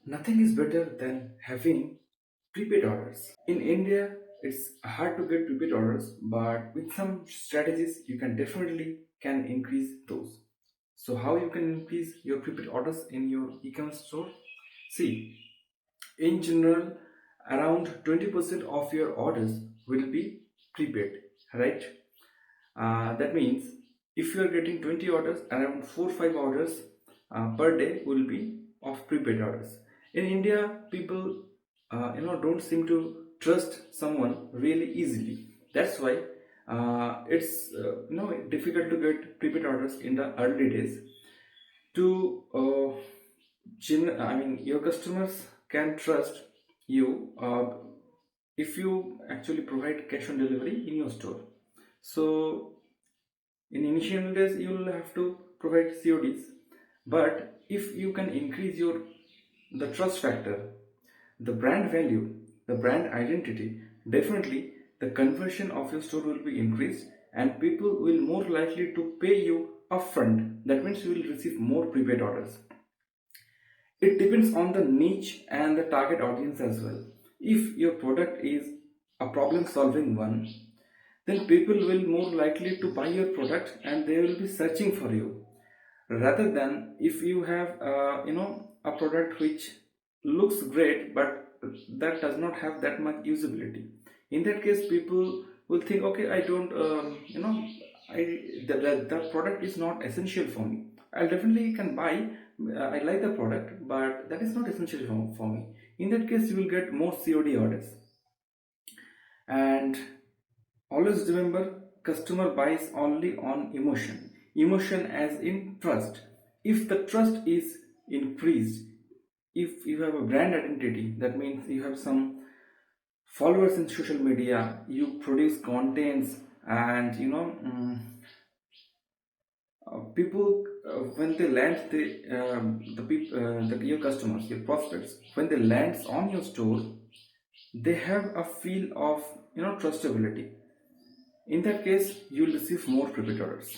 Nothing is better than having prepaid orders. In India, it's hard to get prepaid orders, but with some strategies, you can definitely can increase those. So how you can increase your prepaid orders in your e-commerce store? See, in general, around 20% of your orders will be prepaid, right? That means if you are getting 20 orders, around 4 5 orders per day will be of prepaid orders. In India, people don't seem to trust someone really easily. That's why it's difficult to get prepaid orders in the early days. To I mean, your customers can trust you if you actually provide cash on delivery in your store. So in initial days, you will have to provide CODs, but if you can increase your the trust factor, the brand value, the brand identity, definitely the conversion of your store will be increased and people will more likely to pay you upfront. That means you will receive more prepaid orders. It depends on the niche and the target audience as well. If your product is a problem solving one, then people will more likely to buy your product and they will be searching for you, rather than if you have a product which looks great but that does not have that much usability. In that case, people will think, okay, I don't I the product is not essential for me. I definitely can buy, I like the product, but that is not essential for me. In that case, you will get more COD orders. And always remember, customer buys only on emotion. Emotion as in trust. If the trust is increased, if you have a brand identity, that means you have some followers in social media, you produce contents, and people when they land the people your customers, your prospects, when they lands on your store, they have a feel of trustability. In that case, you will receive more prepaid orders.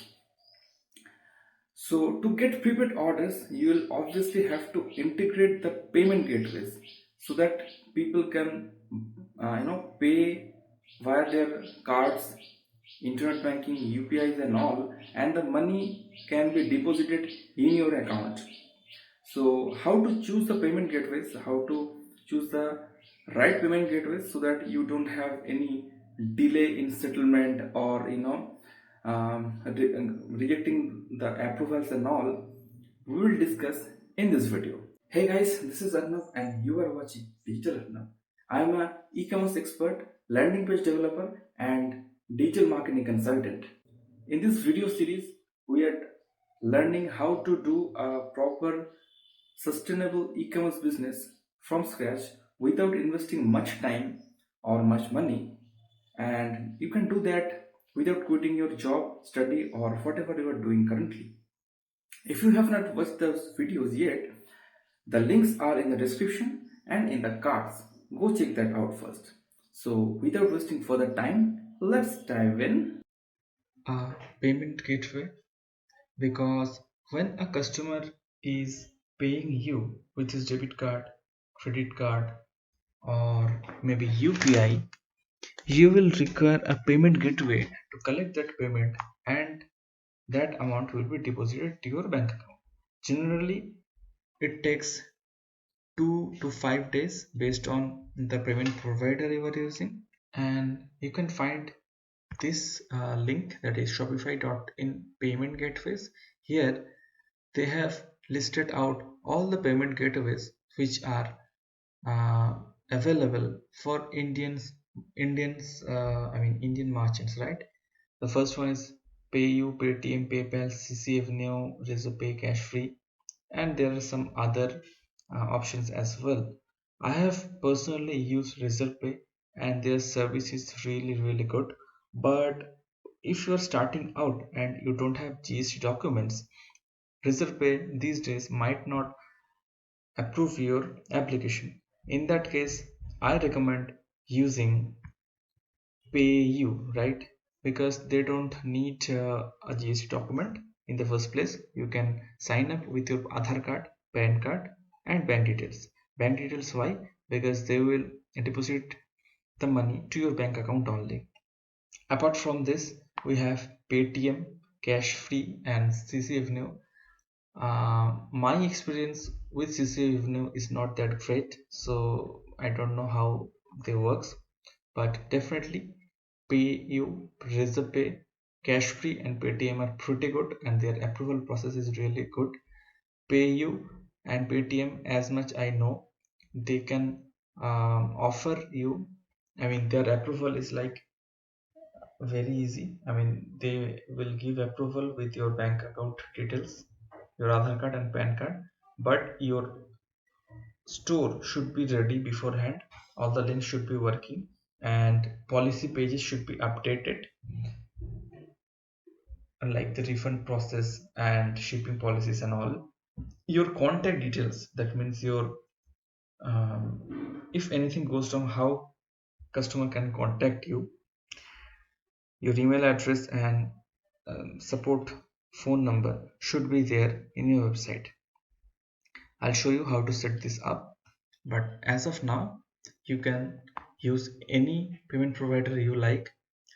So to get prepaid orders, you will obviously have to integrate the payment gateways so that people can pay via their cards, internet banking, UPIs and all, and the money can be deposited in your account. So how to choose the payment gateways, how to choose the right payment gateways so that you don't have any delay in settlement or rejecting the approvals and all, we will discuss in this video. Hey guys, this is Arnav and you are watching Digital Arnav. I am a e-commerce expert, landing page developer and digital marketing consultant. In this video series, we are learning how to do a proper sustainable e-commerce business from scratch without investing much time or much money, and you can do that without quitting your job, study or whatever you are doing currently. If you have not watched those videos yet, the links are in the description and in the cards. Go check that out first. So without wasting further time, let's dive in. A payment gateway, because when a customer is paying you with his debit card, credit card, or maybe UPI, you will require a payment gateway to collect that payment, and that amount will be deposited to your bank account. Generally, it takes 2 to 5 days based on the payment provider you are using, and you can find this link, that is shopify.in payment gateways. Here they have listed out all the payment gateways which are uh, available for Indian merchants, right? The first one is PayU, Paytm, PayPal, CCF Neo, Razorpay, Cashfree, and there are some other options as well. I have personally used Razorpay and their service is really good. But if you are starting out and you don't have GST documents, Razorpay these days might not approve your application. In that case, I recommend using PayU, right? Because they don't need a GST document in the first place. You can sign up with your Aadhaar card, PAN card, and bank details. bank details. Why? Because they will deposit the money to your bank account only. Apart from this, we have Paytm, Cash Free, and CC Avenue. My experience with CC Avenue is not that great, so I don't know how they works, but definitely PayU, Razorpay, Cash Free, and Paytm are pretty good, and their approval process is really good. PayU and Paytm, as much I know, they can offer you. I mean, their approval is like very easy. I mean, they will give approval with your bank account details, your Aadhaar card and PAN card, but your store should be ready beforehand. All the links should be working, and policy pages should be updated, unlike the refund process and shipping policies and all. Your contact details, that means your if anything goes wrong, how customer can contact you, your email address and support phone number should be there in your website. I'll show you how to set this up, but as of now you can use any payment provider you like.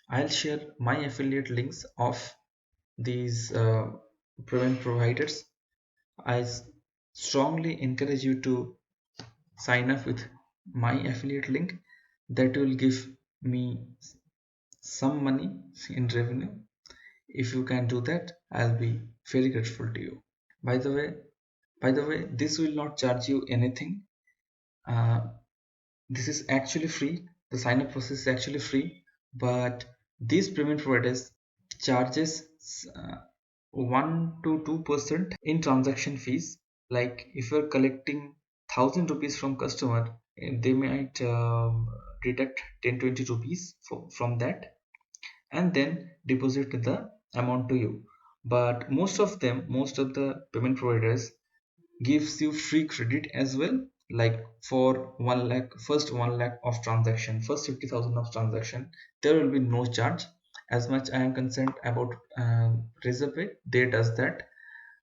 I'll share my affiliate links of these payment providers. I strongly encourage you to sign up with my affiliate link. That will give me some money in revenue. If you can do that, I'll be very grateful to you. By the way, this will not charge you anything. uh, this is actually free. The sign up process is actually free, but these payment providers charges 1 to 2% in transaction fees. Like if you're collecting 1,000 rupees from customer, they might deduct 10-20 rupees from that and then deposit the amount to you. But most of the payment providers gives you free credit as well. Like for 1 lakh, first 1 lakh of transaction, first 50,000 of transaction, there will be no charge. As much I am concerned about Razorpay, they does that.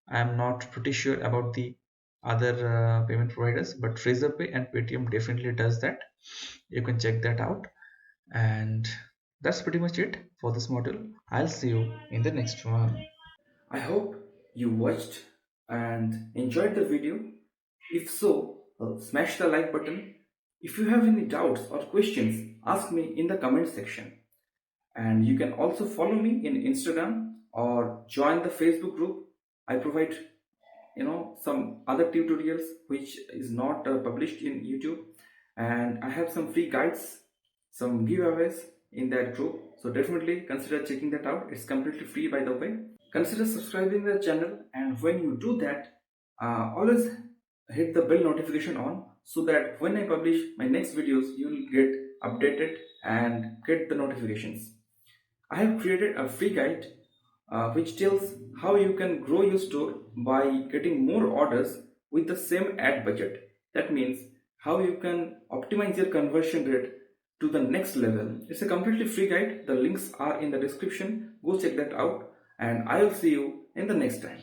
I am not pretty sure about the other payment providers, but Razorpay and Paytm definitely does that. You can check that out. And that's pretty much it for this module. I'll see you in the next one. I hope you watched and enjoyed the video. If so, smash the like button. If you have any doubts or questions, ask me in the comment section. And you can also follow me in Instagram or join the Facebook group. I provide some other tutorials which is not published in YouTube, and I have some free guides, some giveaways in that group, so definitely consider checking that out. It's completely free, by the way. Consider subscribing the channel, and when you do that, always hit the bell notification on, so that when I publish my next videos you will get updated and get the notifications. I have created a free guide which tells how you can grow your store by getting more orders with the same ad budget. That means how you can optimize your conversion rate to the next level. It's a completely free guide. The links are in the description. Go check that out, and I will see you in the next time.